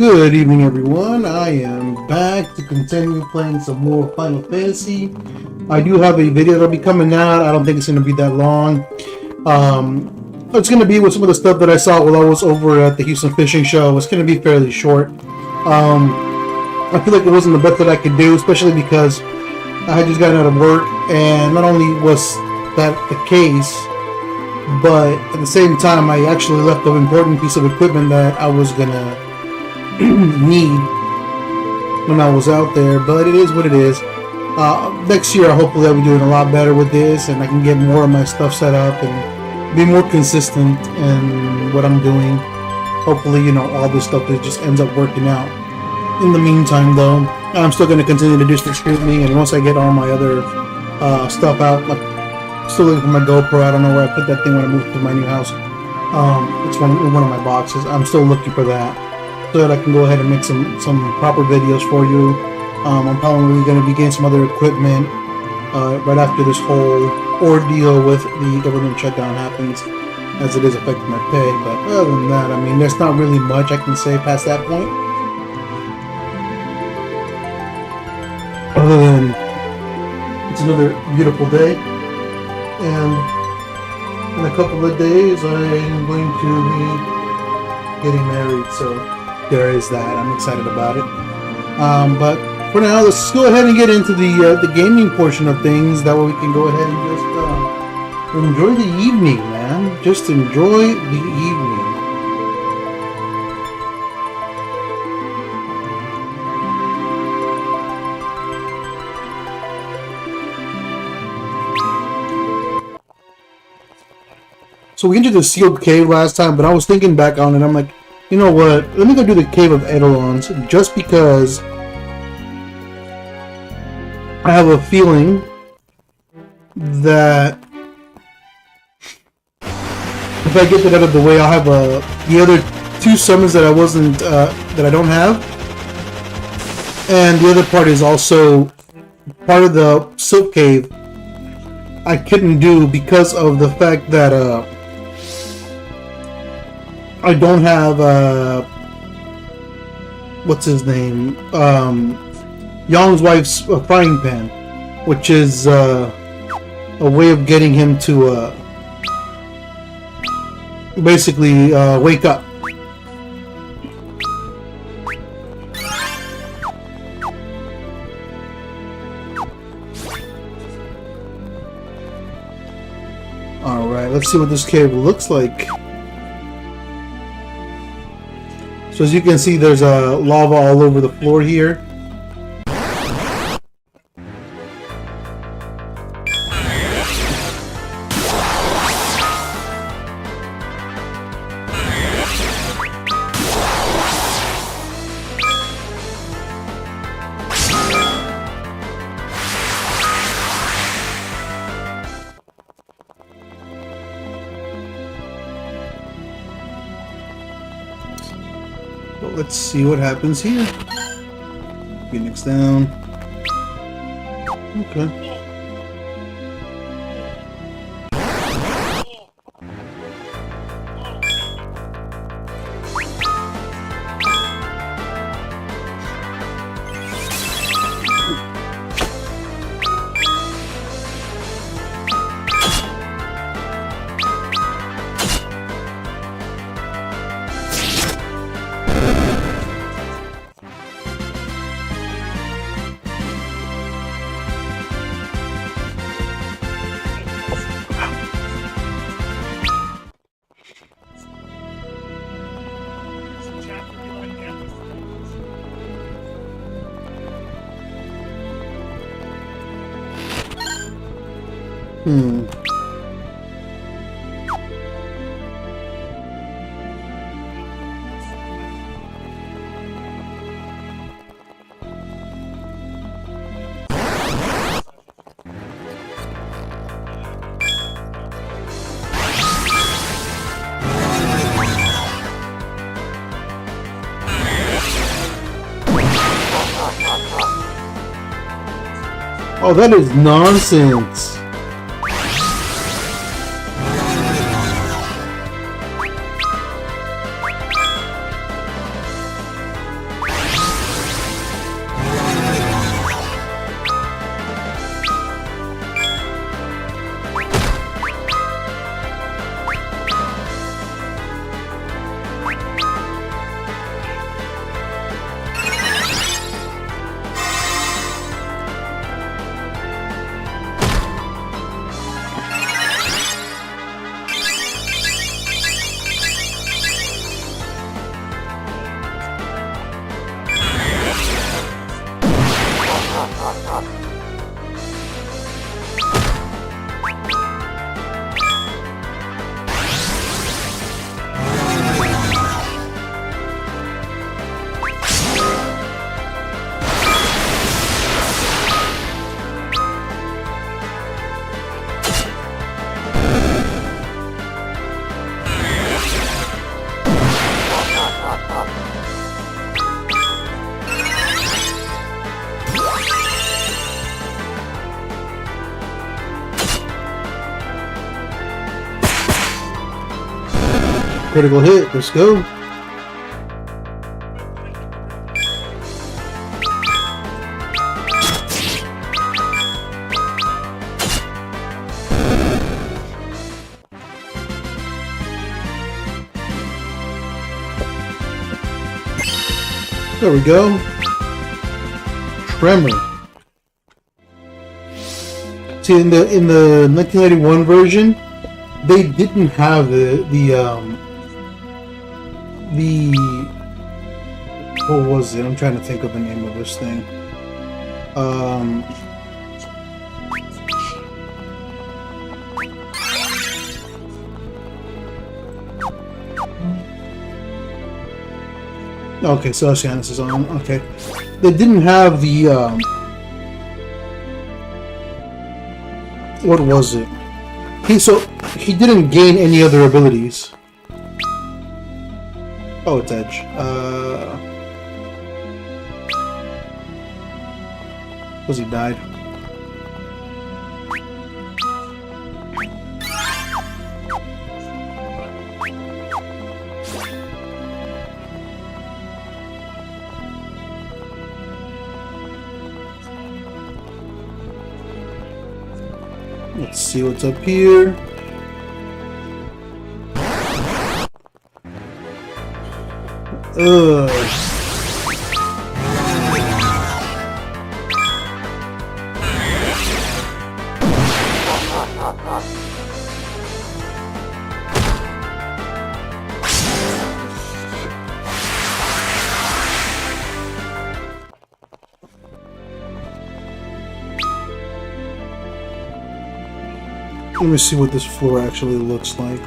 Good evening, everyone. I am back to continue playing some more Final Fantasy. I do have a video that'll be coming out. I don't think it's going to be that long. It's going to be with some of the stuff that I saw while I was over at the Houston Fishing Show. It's going to be fairly short. I feel like it wasn't the best that I could do, especially because I had just gotten out of work, and not only was that the case, but at the same time, I actually left an important piece of equipment that I was going to need when I was out there, but it is what it is. Next year, hopefully I'll be doing a lot better with this, and I can get more of my stuff set up and be more consistent in what I'm doing. Hopefully, all this stuff just ends up working out. In the meantime, though, I'm still going to continue to do some streaming, and once I get all my other stuff out, like still looking for my GoPro. I don't know where I put that thing when I moved to my new house. It's in one of my boxes. I'm still looking for that, so that I can go ahead and make some proper videos for you. I'm probably going to be getting some other equipment right after this whole ordeal with the government shutdown happens, as it is affecting my pay. But other than that, I mean, there's not really much I can say past that point. Other than it's another beautiful day, and in a couple of days I'm going to be getting married, so there is that. I'm excited about it. But for now, let's go ahead and get into the gaming portion of things. That way we can go ahead and just enjoy the evening, man. Just enjoy the evening. So we entered the sealed cave last time, but I was thinking back on it. I'm like, you know what? Let me go do the Cave of Eidolons, just because I have a feeling that if I get that out of the way, I'll have the other two summons that I don't have, and the other part is also part of the Silk Cave. I couldn't do because of the fact that I don't have what's his name? Young's wife's frying pan, which is a way of getting him to basically wake up. Alright, let's see what this cave looks like. So as you can see, there's lava all over the floor here. Let's see what happens here. Phoenix down. Okay. Oh, that is nonsense. Critical hit. Let's go. There we go. Tremor. See, in the 1991 version, they didn't have the what was it? I'm trying to think of the name of this thing. Okay, so Oceanus is on. Okay, they didn't have the what was it? He didn't gain any other abilities. Oh, it's Edge. Was he died? Let's see what's up here. Ugh. Let me see what this floor actually looks like.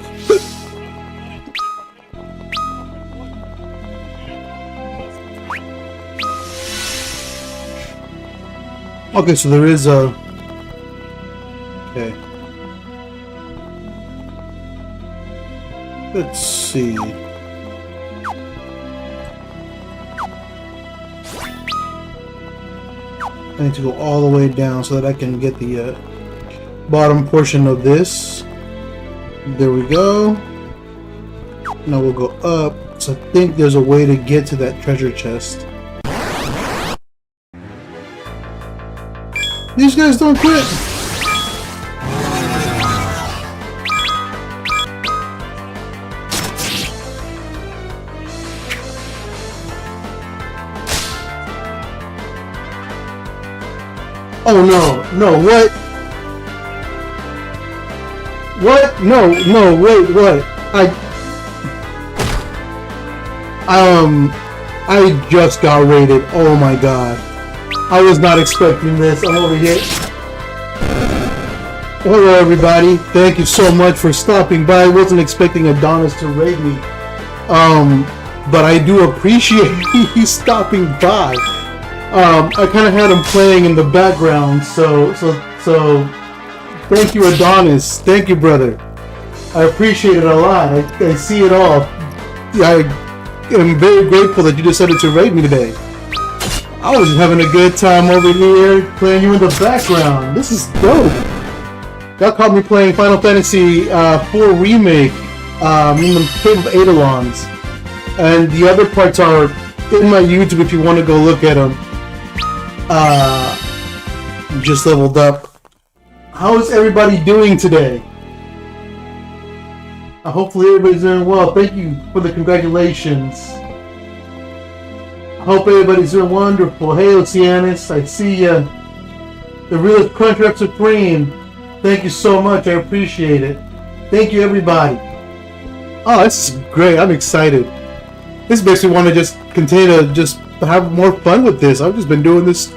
Okay, so there is a... Okay. Let's see. I need to go all the way down so that I can get the bottom portion of this. There we go. Now we'll go up. So I think there's a way to get to that treasure chest. These guys don't quit. Oh no, no, what? What? No, wait, what? I just got raided. Oh my god. I was not expecting this. I'm over here. Hello everybody. Thank you so much for stopping by. I wasn't expecting Adonis to raid me. But I do appreciate you stopping by. I kind of had him playing in the background, so thank you, Adonis. Thank you, brother. I appreciate it a lot. I see it all. I am very grateful that you decided to raid me today. I was just having a good time over here playing you in the background. This is dope. Y'all caught me playing Final Fantasy IV Remake in the Cave of Eidolons. And the other parts are in my YouTube if you want to go look at them. Just leveled up. How is everybody doing today? Hopefully everybody's doing well. Thank you for the congratulations. I hope everybody's doing wonderful. Hey Oceanus, I see ya. The realest Crunchwrap Supreme. Thank you so much. I appreciate it. Thank you everybody. Oh, this is great. I'm excited. This makes me want to just continue to just have more fun with this. I've just been doing this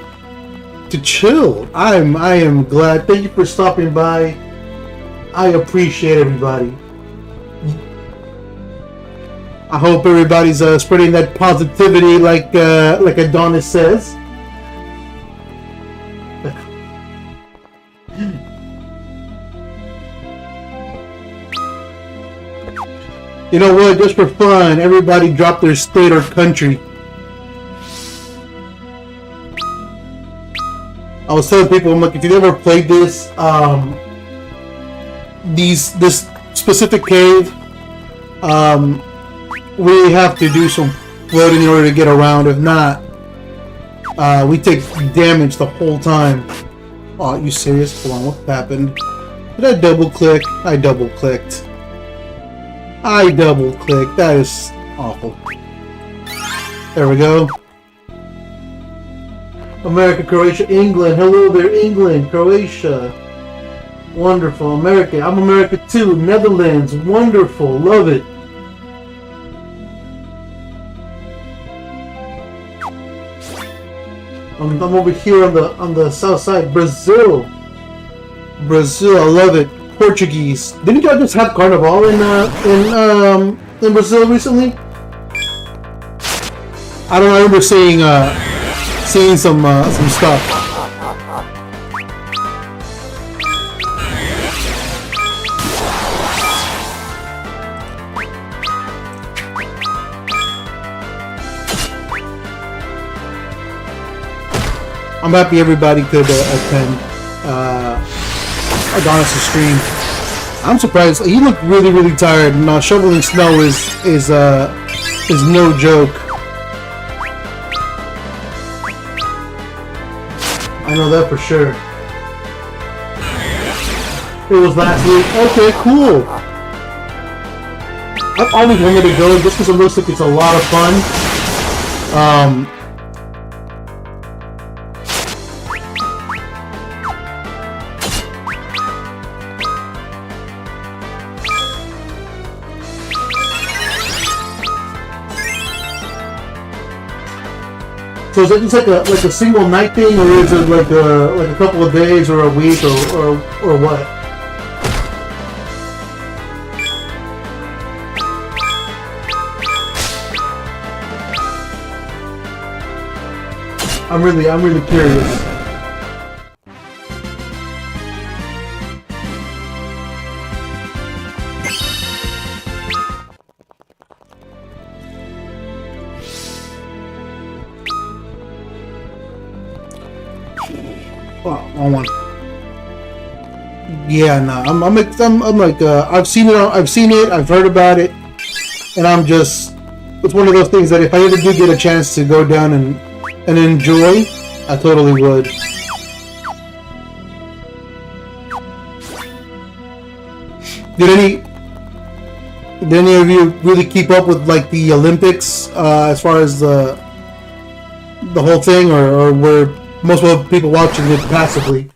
to chill. I am glad. Thank you for stopping by. I appreciate everybody. I hope everybody's spreading that positivity like Adonis says. You know what? Just for fun, everybody drop their state or country. I was telling people, I'm like, if you've ever played this, this specific cave, we have to do some floating in order to get around. If not, we take damage the whole time. Oh, are you serious? Hold on, what happened? Did I double click? I double clicked. I double clicked. That is awful. There we go. America, Croatia, England. Hello there, England, Croatia. Wonderful. America. I'm America too. Netherlands. Wonderful. Love it. I'm over here on the south side. Brazil. Brazil. I love it. Portuguese. Didn't y'all just have Carnival in Brazil recently? I don't know. I remember seeing some stuff. I'm happy everybody could attend Eidolons' stream. I'm surprised. He looked really, really tired. Now shoveling snow is no joke. I know that for sure. It was last week. Okay, cool. I've always wanted to go just because it looks like it's a lot of fun. So is it just like a single night thing, or is it like a couple of days, or a week, or what? I'm really curious. Wrong one. Yeah, no, I'm like I've seen it. I've heard about it, and it's one of those things that if I ever do get a chance to go down and enjoy, I totally would. Did any of you really keep up with like the Olympics as far as the whole thing, or were most of the people watching it passively?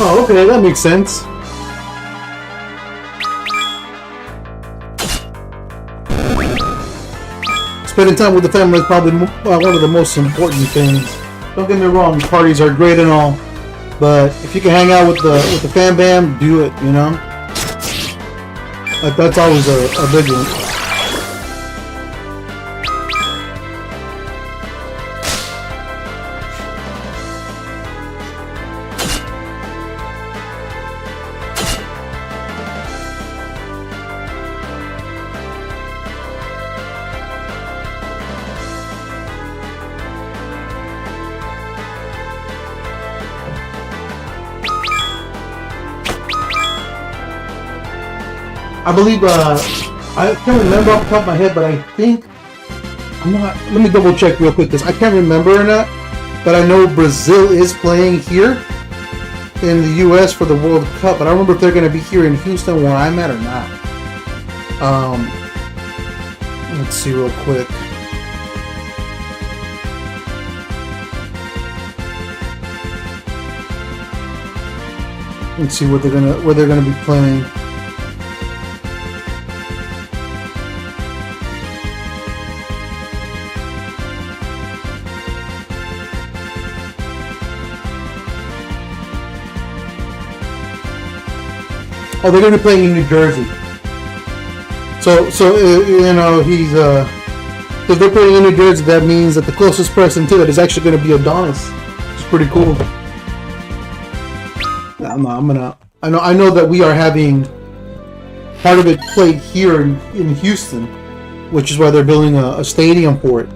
Oh, okay, that makes sense. Spending time with the family is probably one of the most important things. Don't get me wrong, parties are great and all, but if you can hang out with the fam bam, do it, you know? That's always a big one. I believe, I can't remember off the top of my head, but I think, let me double check real quick, because I can't remember or not, but I know Brazil is playing here in the US for the World Cup, but I don't remember if they're going to be here in Houston where I'm at or not. Let's see real quick. Let's see where they're gonna be playing. Oh, they're gonna be playing in New Jersey. So you know, he's if they're playing in New Jersey, that means that the closest person to it is actually gonna be Adonis, which is pretty cool. I know that we are having part of it played here in Houston, which is why they're building a stadium for it.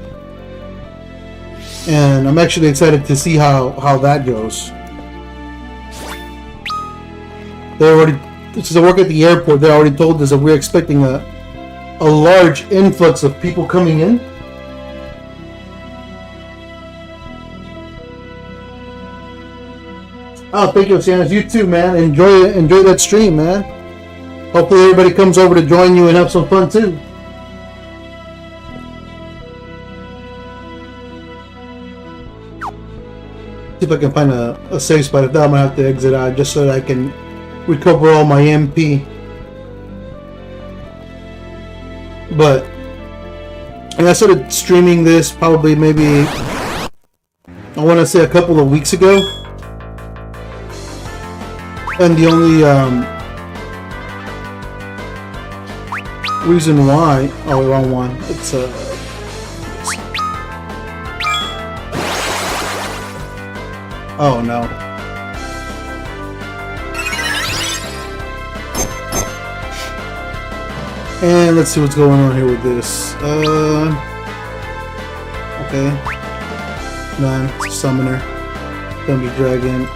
And I'm actually excited to see how that goes. They already, since I work at the airport, they already told us that we're expecting a large influx of people coming in. Oh, thank you, Oceanus. You too, man. Enjoy that stream, man. Hopefully everybody comes over to join you and have some fun too. See if I can find a safe spot. If not, I'm gonna have to exit out just so that I can recover all my MP. But and I started streaming this probably maybe I want to say a couple of weeks ago, and the only reason why wrong one. It's oh no. And let's see what's going on here with this. Okay. None. Summoner. Thunder Dragon.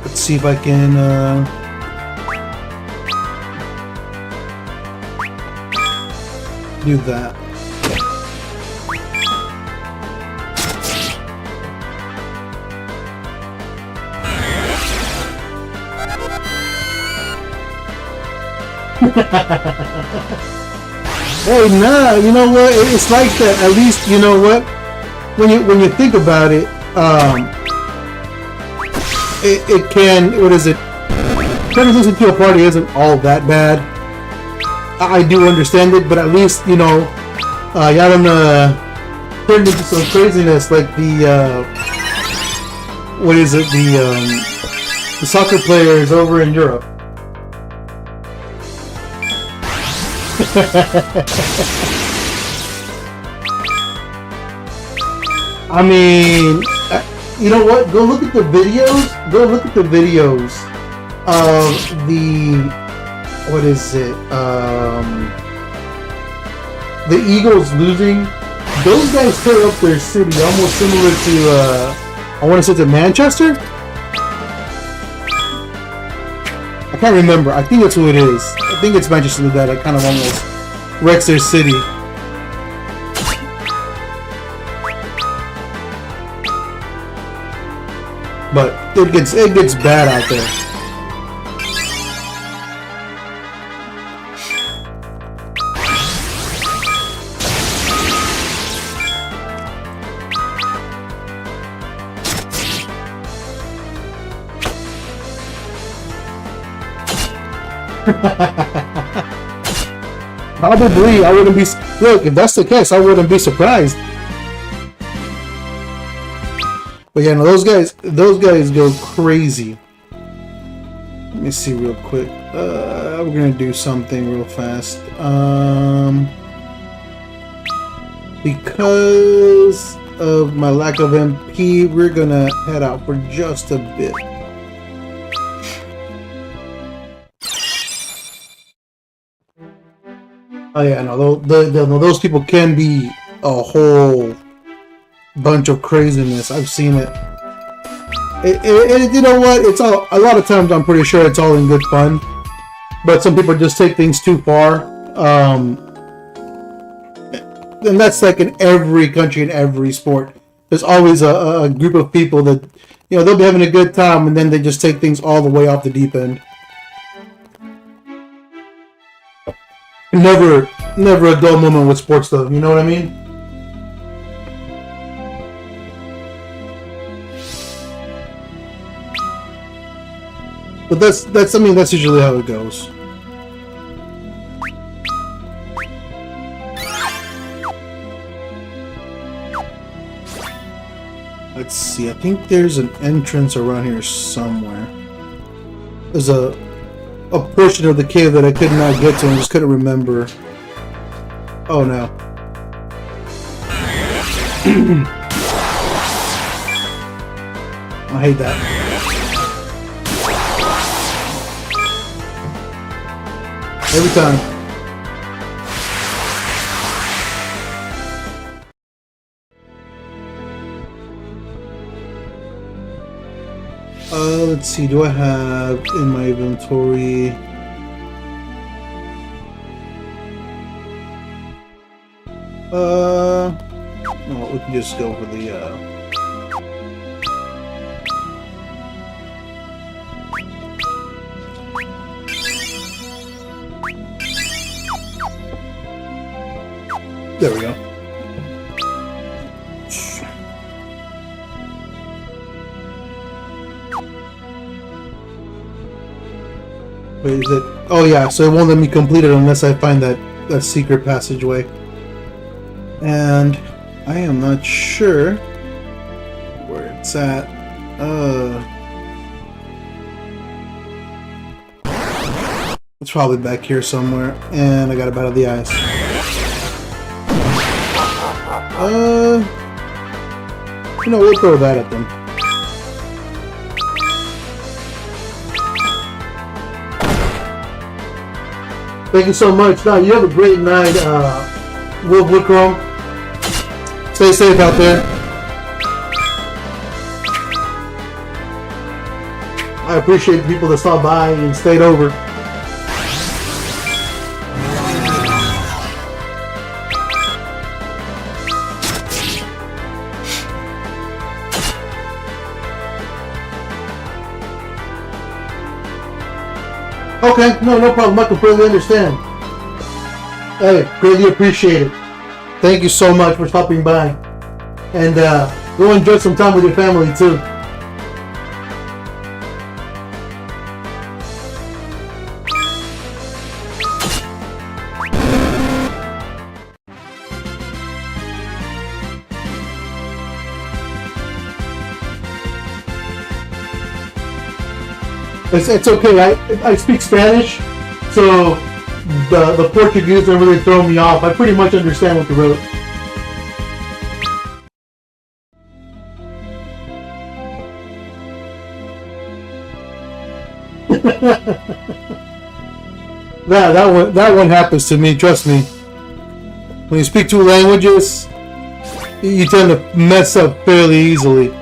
Let's see if I can do that. Hey, nah, you know what? It's like that. At least, you know what? When you think about it, it can. What is it? Trying to listen to a party isn't all that bad. I do understand it, but at least, you know, y'all don't turn into some craziness like the what is it? The soccer players over in Europe. I mean, you know what? Go look at the videos. Go look at the videos of the what is it? The Eagles losing. Those guys tear up their city, almost similar to I want to say to Manchester. I can't remember. I think that's who it is. I think it's Manchester that kind of almost wrecks their city. But it gets bad out there. Probably, I wouldn't be. Look, if that's the case, I wouldn't be surprised. But yeah, no, those guys go crazy. Let me see real quick. We're gonna do something real fast. Because of my lack of MP, we're gonna head out for just a bit. Oh yeah, no, those people can be a whole bunch of craziness. I've seen it. You know what? It's all a lot of times. I'm pretty sure it's all in good fun, but some people just take things too far. And that's like in every country, in every sport. There's always a group of people that, you know, they'll be having a good time, and then they just take things all the way off the deep end. Never a dull moment with sports, though. You know what I mean? But that's I mean, that's usually how it goes. Let's see, I think there's an entrance around here somewhere. There's a portion of the cave that I could not get to and just couldn't remember. Oh no. I hate that. Every time. Let's see, do I have in my inventory... No, we can just go for the, There we go. Wait, is it? Oh yeah, so it won't let me complete it unless I find that secret passageway. And I am not sure where it's at. It's probably back here somewhere, and I got it out of the eyes. You know, we'll throw that at them. Thank you so much. Now, you have a great night, Will Woodcrow. Stay safe out there. I appreciate the people that stopped by and stayed over. Okay, no problem. I completely understand. Hey, greatly appreciate it. Thank you so much for stopping by. And go enjoy some time with your family too. It's okay. I speak Spanish, so the Portuguese don't really throw me off. I pretty much understand what you wrote. that one happens to me. Trust me. When you speak two languages, you tend to mess up fairly easily.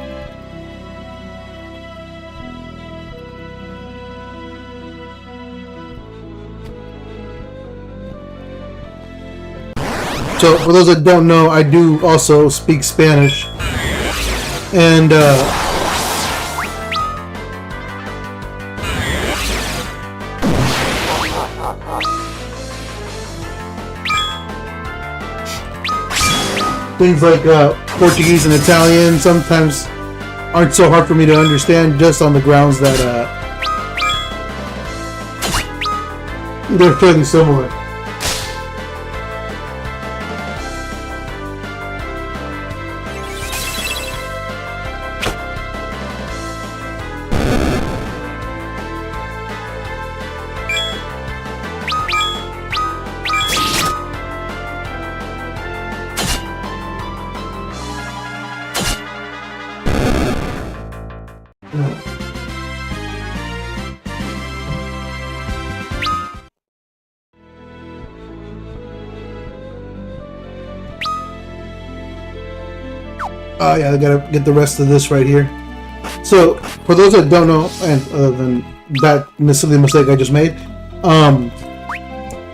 So, for those that don't know, I do also speak Spanish. And, things like Portuguese and Italian sometimes aren't so hard for me to understand, just on the grounds that they're fairly similar. Oh yeah, I gotta get the rest of this right here. So, for those that don't know, and other than that silly mistake I just made,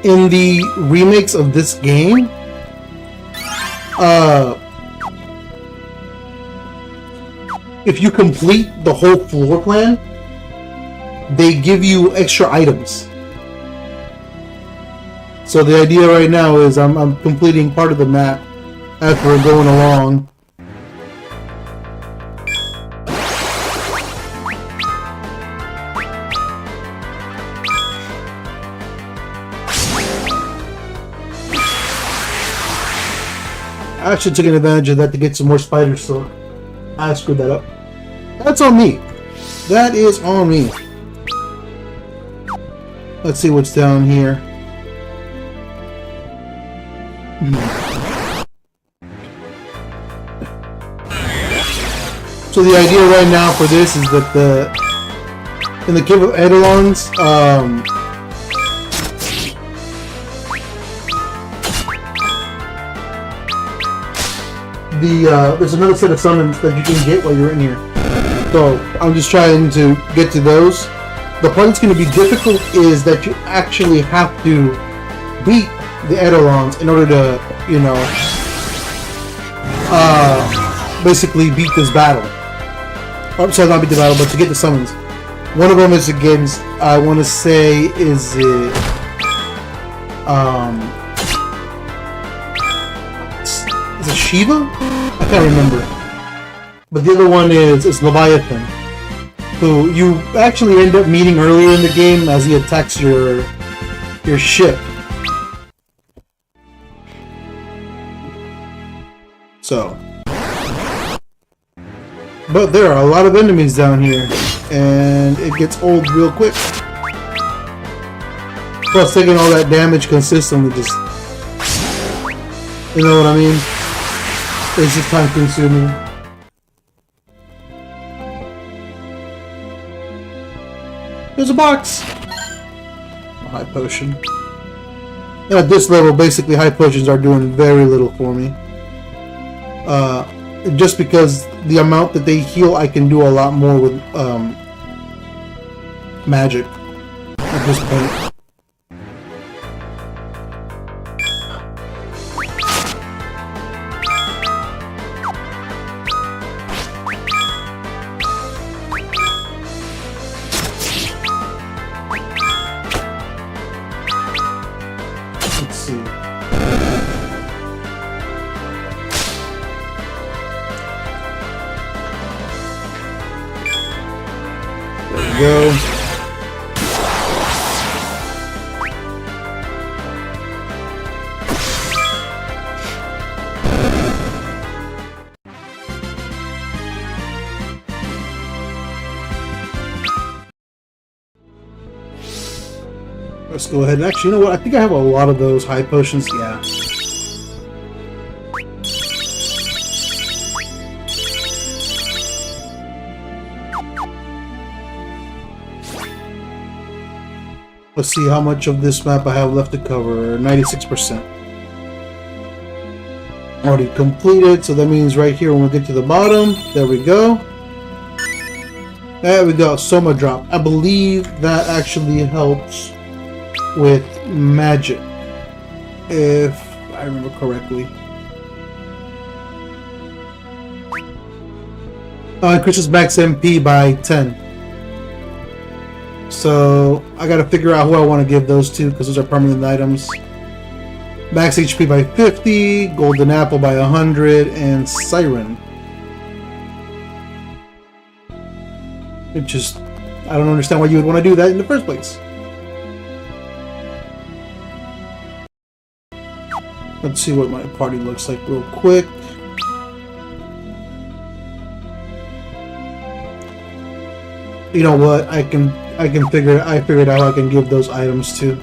in the remakes of this game, if you complete the whole floor plan, they give you extra items. So the idea right now is I'm completing part of the map as we're going along. I actually took advantage of that to get some more spiders, so I screwed that up. That's on me. That is on me. Let's see what's down here. So the idea right now for this is that in the cave of Eidolons, there's another set of summons that you can get while you're in here. So I'm just trying to get to those. The part that's going to be difficult is that you actually have to beat the Eidolons in order to, you know, basically beat this battle. I'm sorry, not beat the battle, but to get the summons. One of them is against, I want to say, is it, is it Shiva? I can't remember. But the other one is Leviathan, who you actually end up meeting earlier in the game as he attacks your ship. So, but there are a lot of enemies down here, and it gets old real quick. Plus, taking all that damage consistently just, you know what I mean? It's just time consuming. There's a box! A high potion. And at this level, basically high potions are doing very little for me. Just because the amount that they heal, I can do a lot more with magic at this point. Let's see. There we go. Let's go ahead and actually, you know what? I think I have a lot of those high potions. Yeah. Let's see how much of this map I have left to cover. 96%. Already completed, so that means right here when we get to the bottom, there we go. There we go, Soma drop. I believe that actually helps with magic, if I remember correctly. Increases max MP by 10. So I gotta figure out who I want to give those to, because those are permanent items. Max HP by 50, Golden Apple by 100, and Siren. It just, I don't understand why you would want to do that in the first place. Let's see what my party looks like real quick. You know what? I figured out how I can give those items to.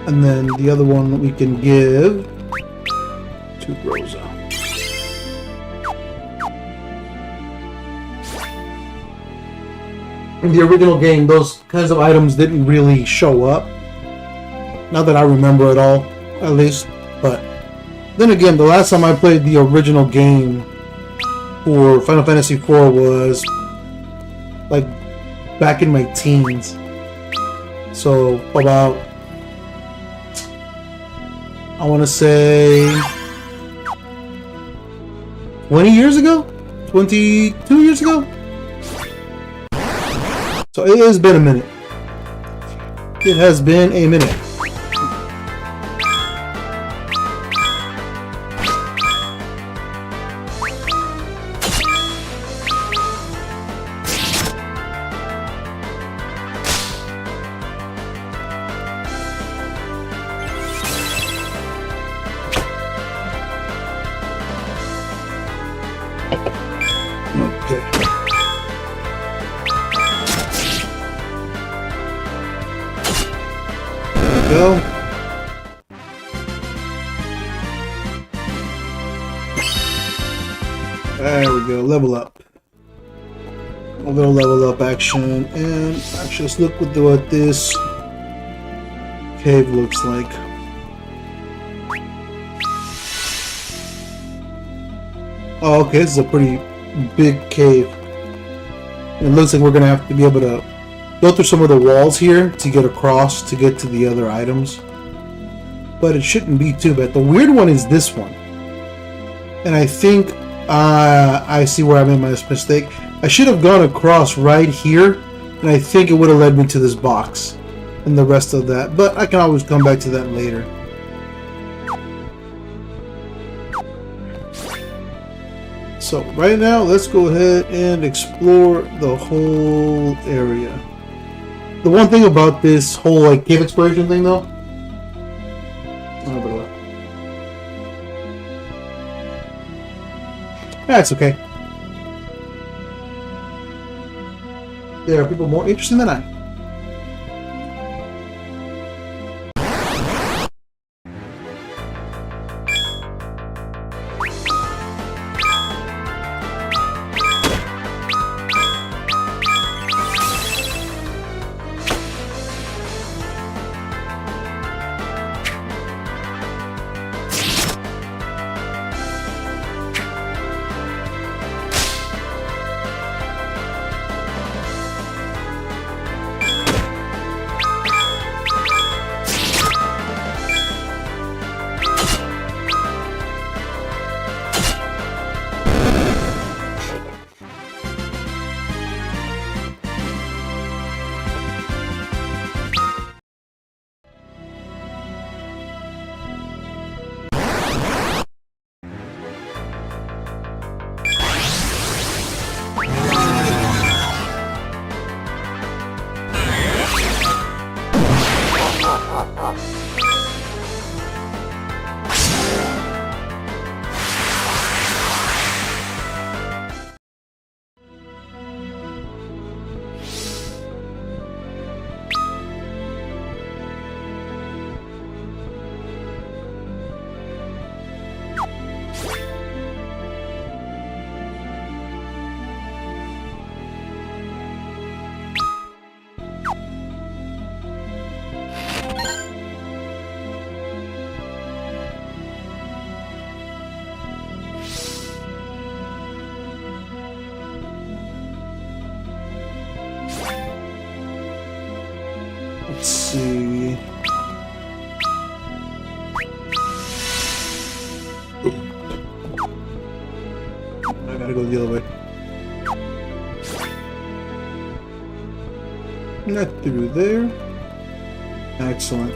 And then the other one we can give to Rosa. In the original game, those kinds of items didn't really show up. Not that I remember at all, at least. But then again, the last time I played the original game for Final Fantasy IV was like back in my teens. So about, I want to say 20 years ago? 22 years ago? So it has been a minute. It has been a minute. go. There we go, level up. A little level up action, and actually let's look at what this cave looks like. Oh, okay, this is a pretty big cave. It looks like we're gonna have to be able to go through some of the walls here to get across to get to the other items. But it shouldn't be too bad. The weird one is this one. And I think I see where I made my mistake. I should have gone across right here, and I think it would have led me to this box and the rest of that. But I can always come back to that later. So right now, let's go ahead and explore the whole area. The one thing about this whole like cave exploration thing, though, that's okay. There are people more interesting than I. Let's see. I gotta go the other way. Not through there. Excellent.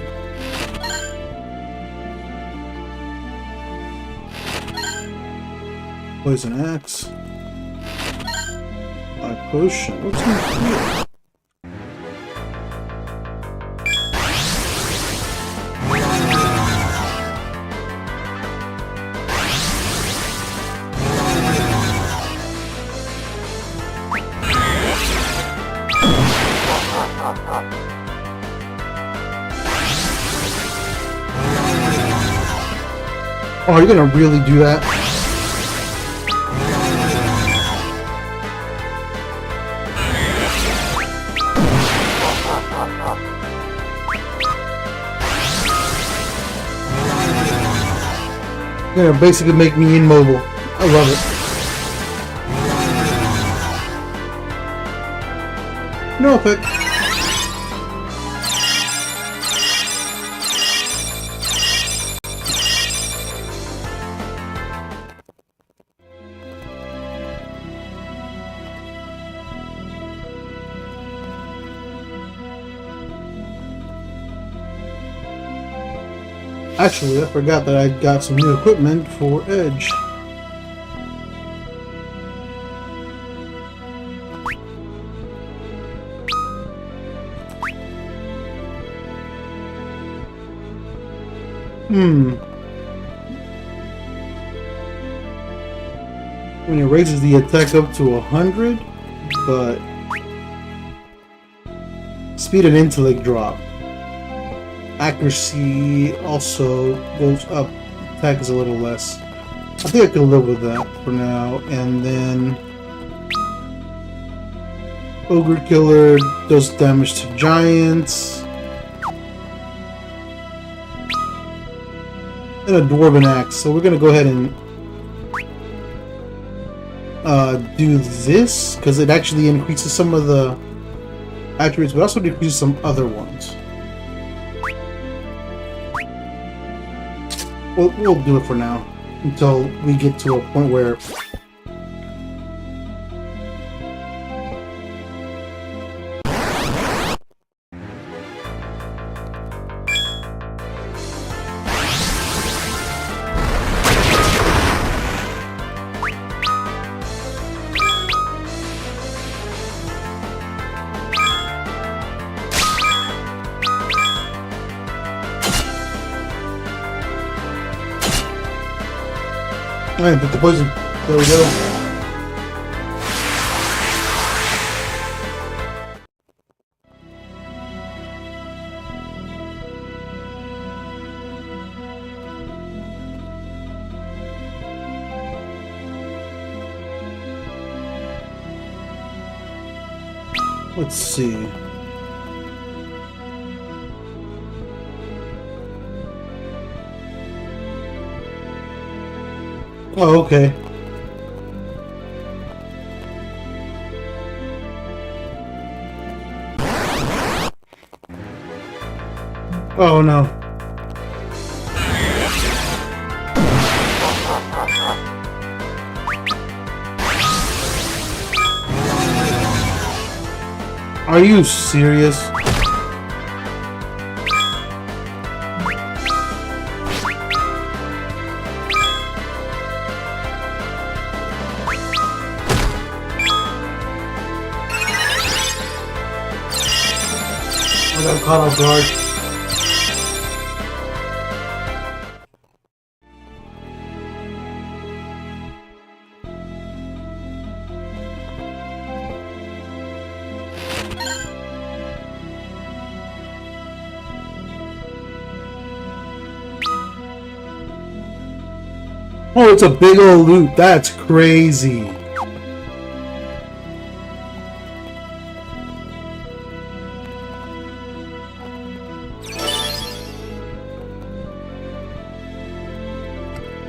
Poison axe. A potion. What's in here? Oh, you're gonna really do that? You're gonna basically make me immobile. I love it. No effect. Actually, I forgot that I got some new equipment for Edge. When it raises the attack up to 100, but speed and intellect drop. Accuracy also goes up. Attack is a little less. I think I can live with that for now. And then Ogre Killer does damage to giants. And a Dwarven Axe. So we're gonna go ahead and do this because it actually increases some of the attributes, but also decreases some other ones. We'll do it for now until we get to a point where alright, put the poison. There we go. Let's see. Oh, okay. Oh no. Are you serious? I got caught off guard. Oh, it's a big old loot. That's crazy.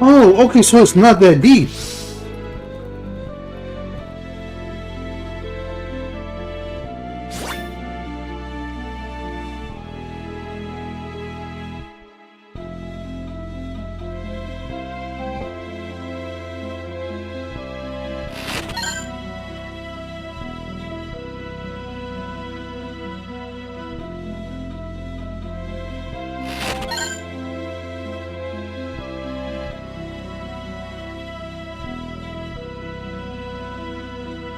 Oh, okay, so it's not that deep.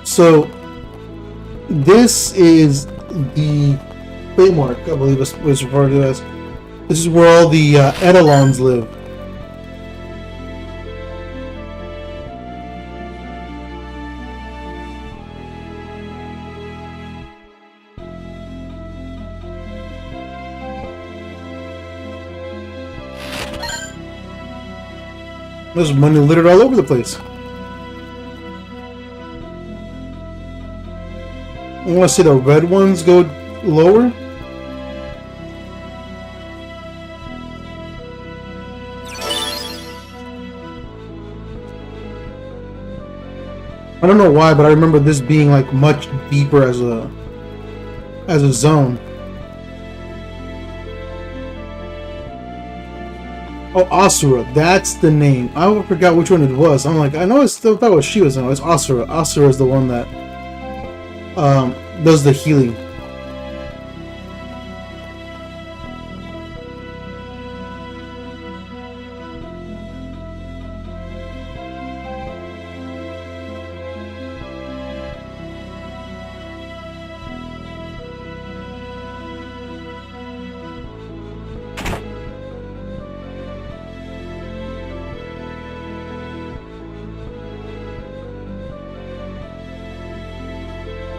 So, this is the framework, I believe it was referred to as. This is where all the Eidolons live. There's money littered all over the place. I want to see the red ones go lower. I don't know why, but I remember this being like much deeper as a zone. Oh, Asura, that's the name. I forgot which one it was. I'm like, I know I still thought it was Shiva's. No, it's Asura. Asura is the one that does the healing.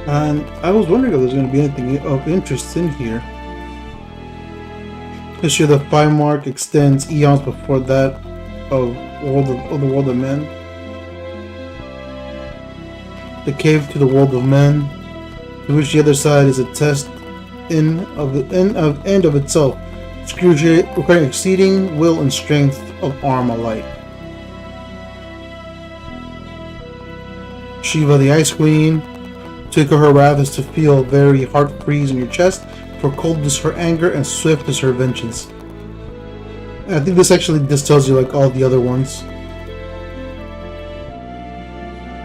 And I was wondering if there's going to be anything of interest in here. History of the Fire Mark extends eons before that of the world of men. The cave to the world of men, to which the other side is a test end of itself, requiring exceeding will and strength of arm alike. Shiva, the Ice Queen, to her wrath is to feel very heart freeze in your chest, for cold is her anger and swift is her vengeance. And I think this actually just tells you like all the other ones.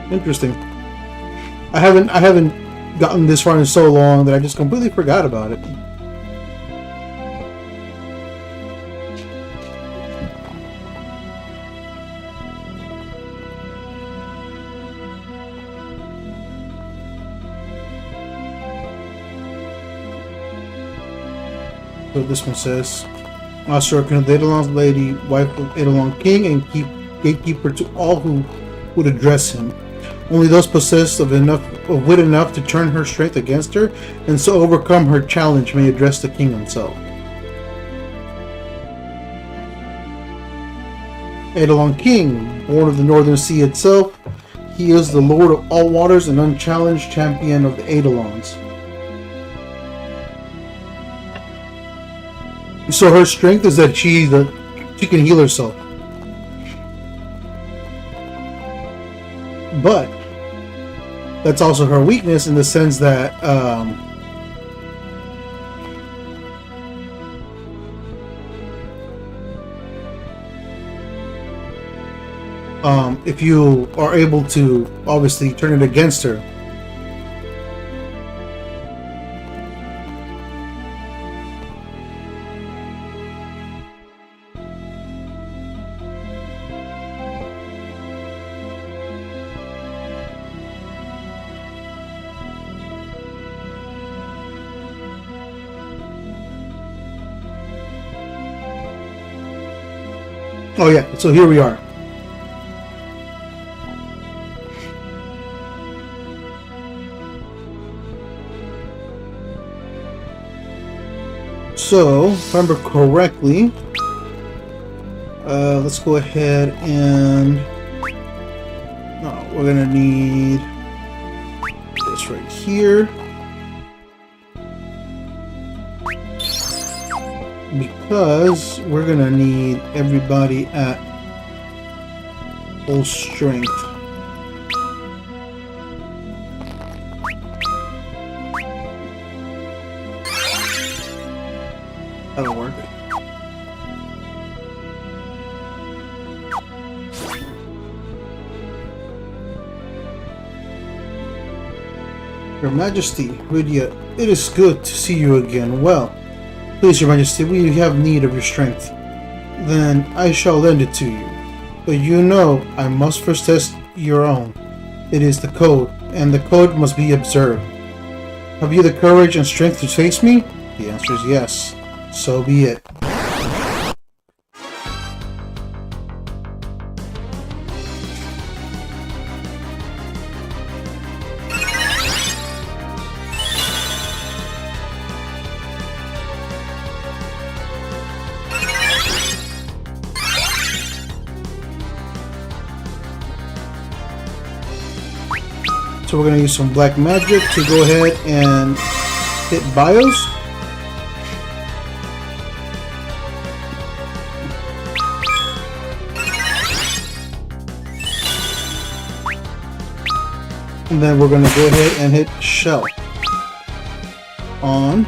Interesting. I haven't gotten this far in so long that I just completely forgot about it. So this one says, Master of the Eidolons, lady, wife of Eidolon king, and gatekeeper to all who would address him. Only those possessed of wit enough to turn her strength against her, and so overcome her challenge, may address the king himself. Eidolon king, born of the northern sea itself, he is the lord of all waters and unchallenged champion of the Eidolons. So her strength is that she can heal herself. But that's also her weakness in the sense that if you are able to obviously turn it against her, oh yeah, so here we are. So, if I remember correctly, let's go ahead and we're gonna need this right here. Because we're gonna need everybody at full strength. That'll work. Your Majesty, Rydia, it is good to see you again. Well, please, Your Majesty, we have need of your strength. Then I shall lend it to you. But you know I must first test your own. It is the code, and the code must be observed. Have you the courage and strength to face me? The answer is yes. So be it. So we're going to use some black magic to go ahead and hit bios. And then we're going to go ahead and hit shell on.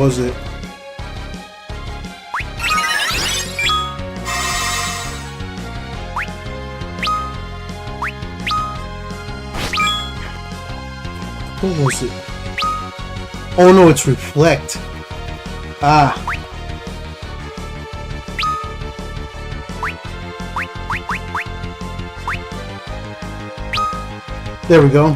was it? What was it? Oh no, it's reflect. Ah. There we go.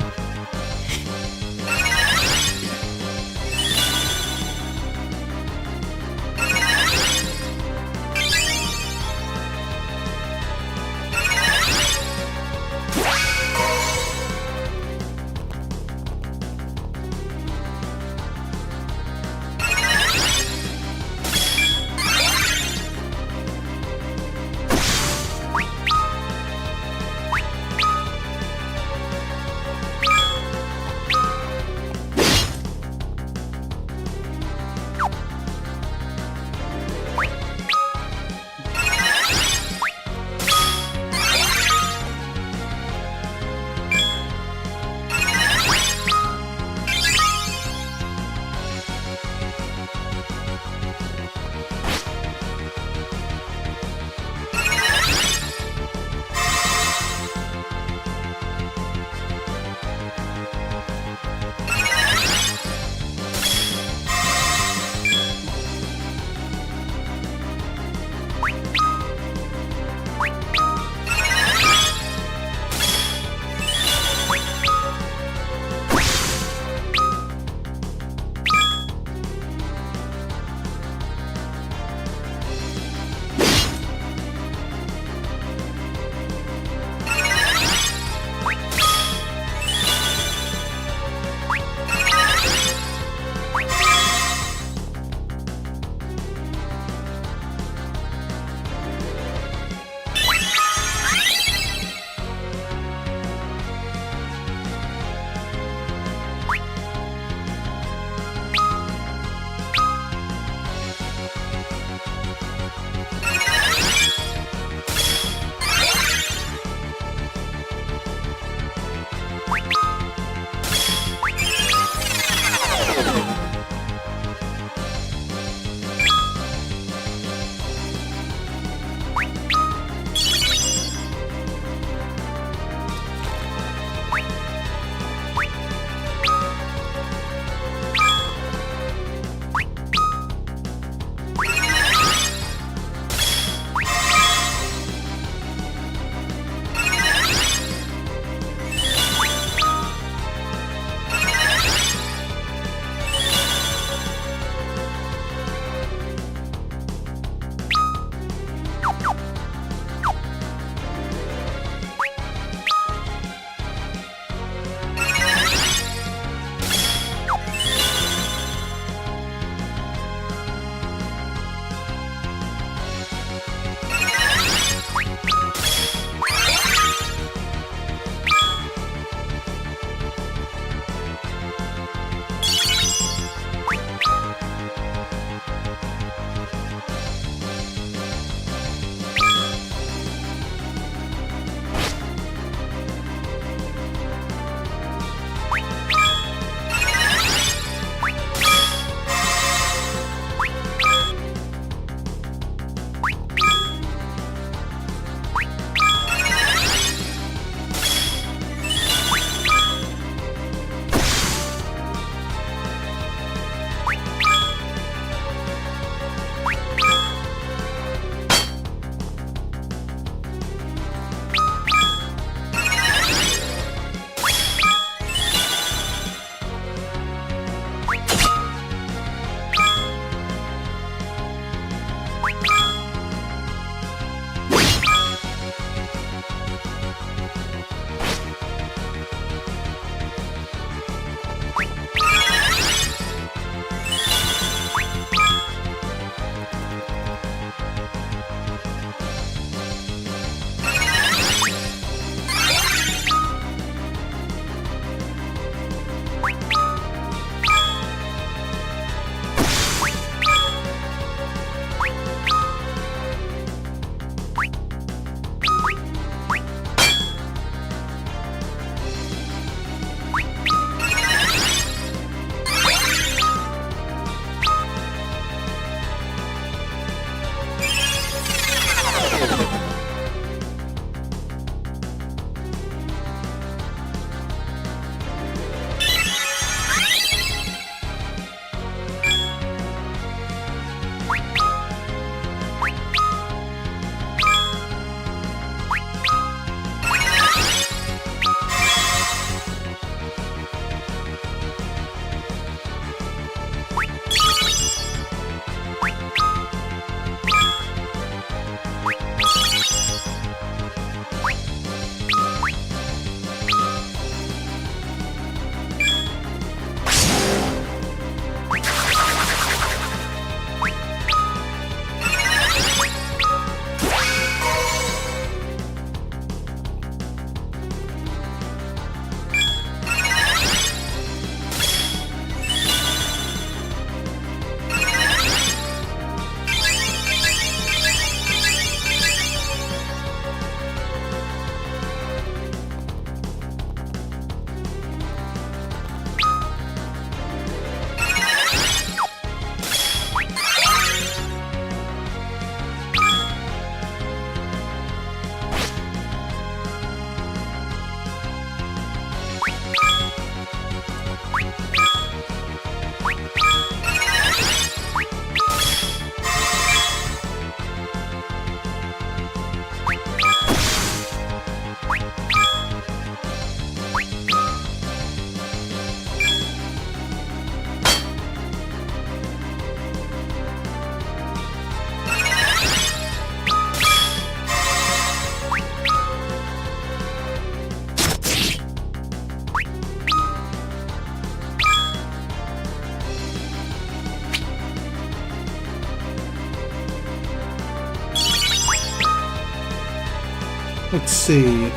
Let's see.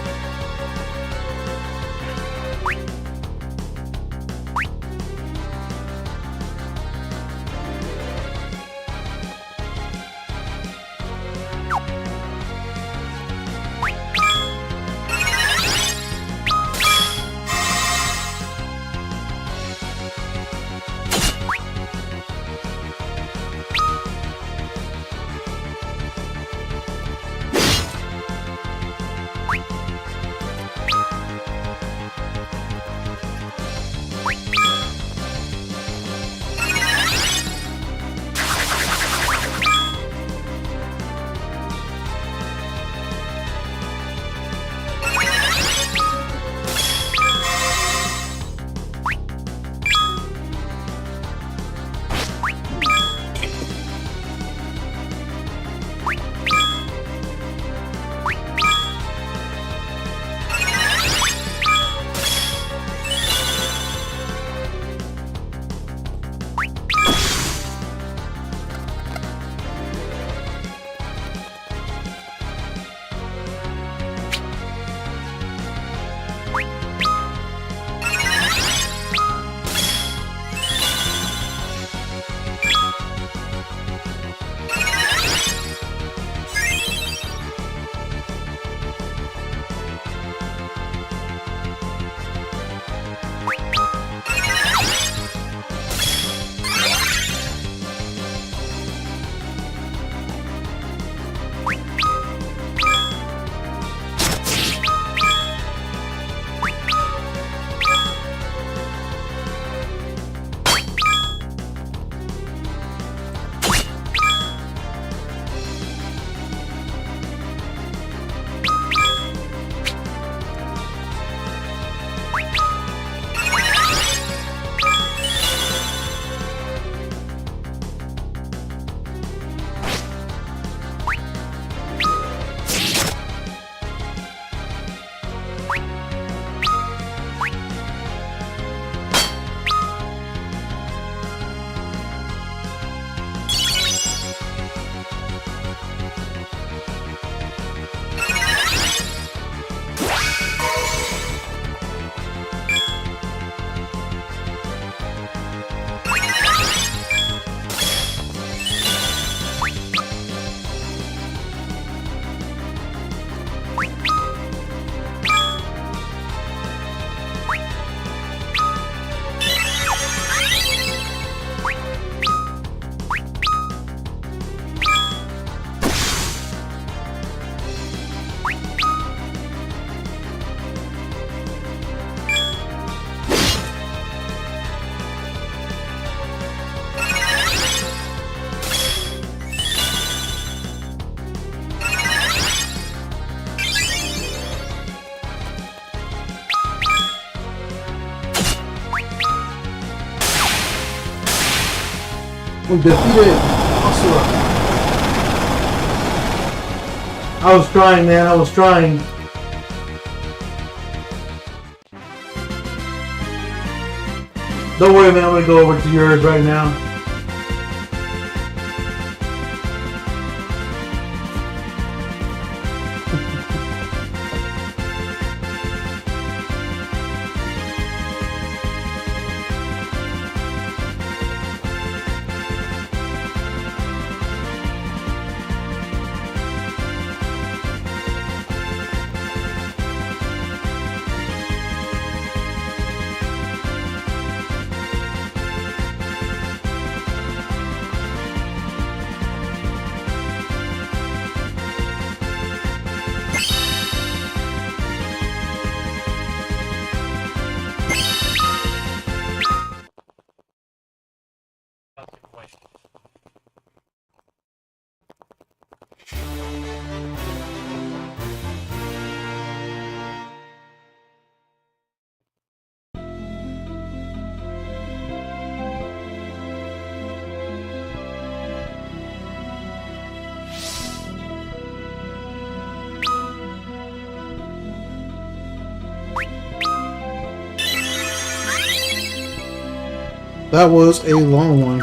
We defeated Asura. I was trying, man. I was trying. Don't worry, man. I'm gonna go over to yours right now. That was a long one.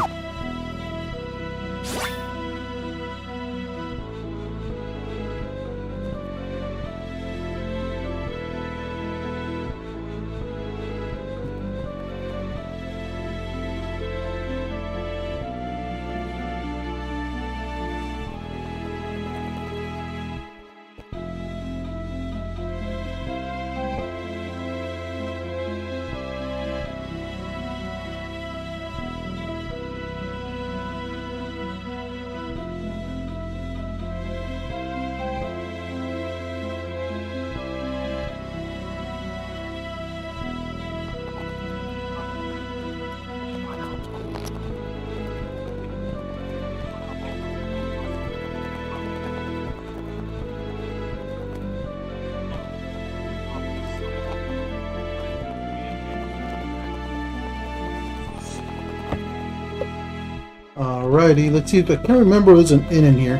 Alrighty, let's see if I can't remember there's an inn in here.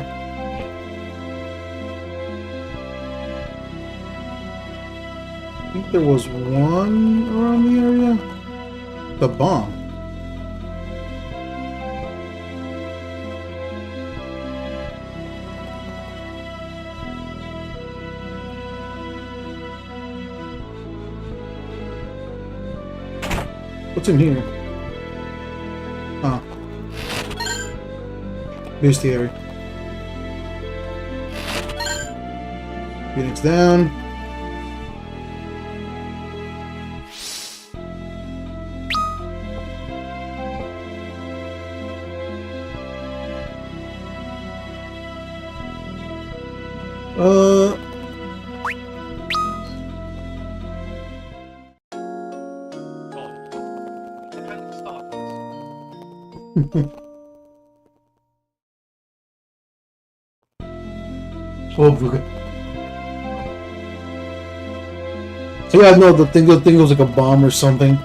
I think there was one around the area. The bomb. What's in here? Oh. Bestiary. Phoenix down. Oh, so yeah, no, the thing was like a bomb or something.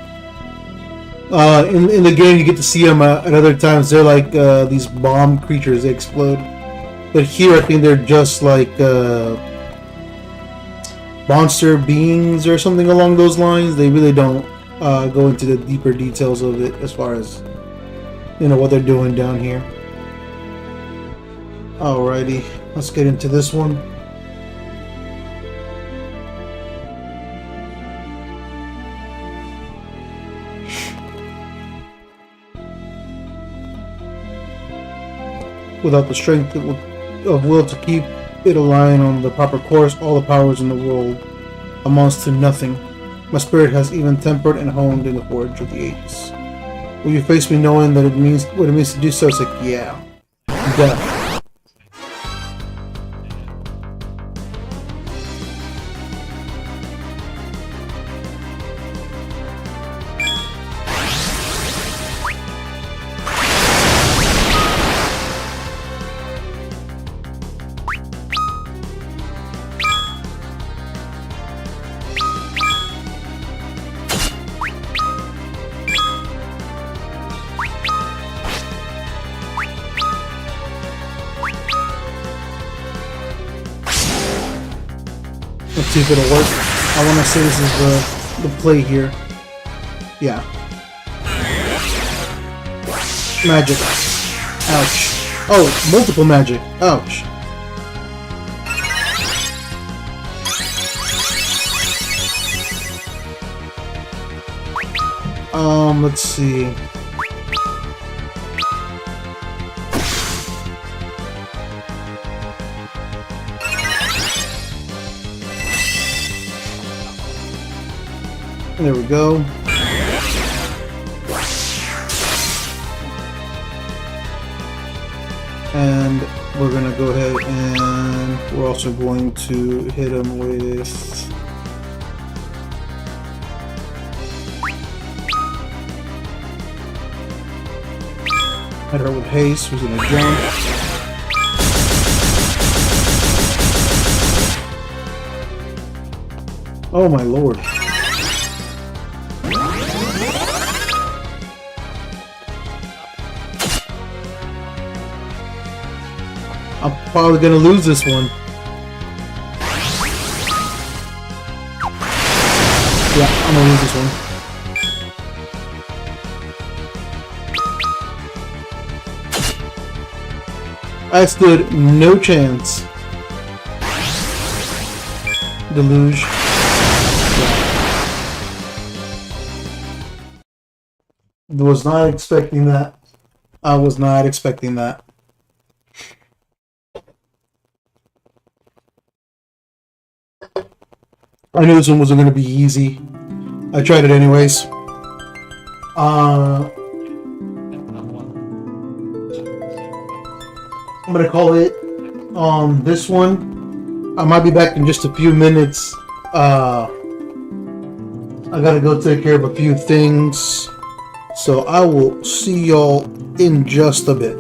In the game, you get to see them at other times. They're like these bomb creatures. They explode. But here, I think they're just like monster beings or something along those lines. They really don't go into the deeper details of it as far as what they're doing down here. Alrighty, let's get into this one. Without the strength of will to keep it aligned on the proper course, all the powers in the world amounts to nothing. My spirit has even tempered and honed in the forge of the ages. Will you face me knowing that it means what it means to do so? It's like, yeah, death. See if it'll work. I want to say this is the play here. Yeah. Magic. Ouch. Oh, multiple magic. Ouch. Let's see. There we go. And we're gonna go ahead and we're also going to hit him with hit her with haste, who's gonna jump. Oh my lord. I'm probably gonna lose this one. Yeah, I'm gonna lose this one. I stood no chance. Deluge. Was not expecting that. I was not expecting that. I knew this one wasn't going to be easy. I tried it anyways. I'm going to call it on this one. I might be back in just a few minutes. I got to go take care of a few things. So I will see y'all in just a bit.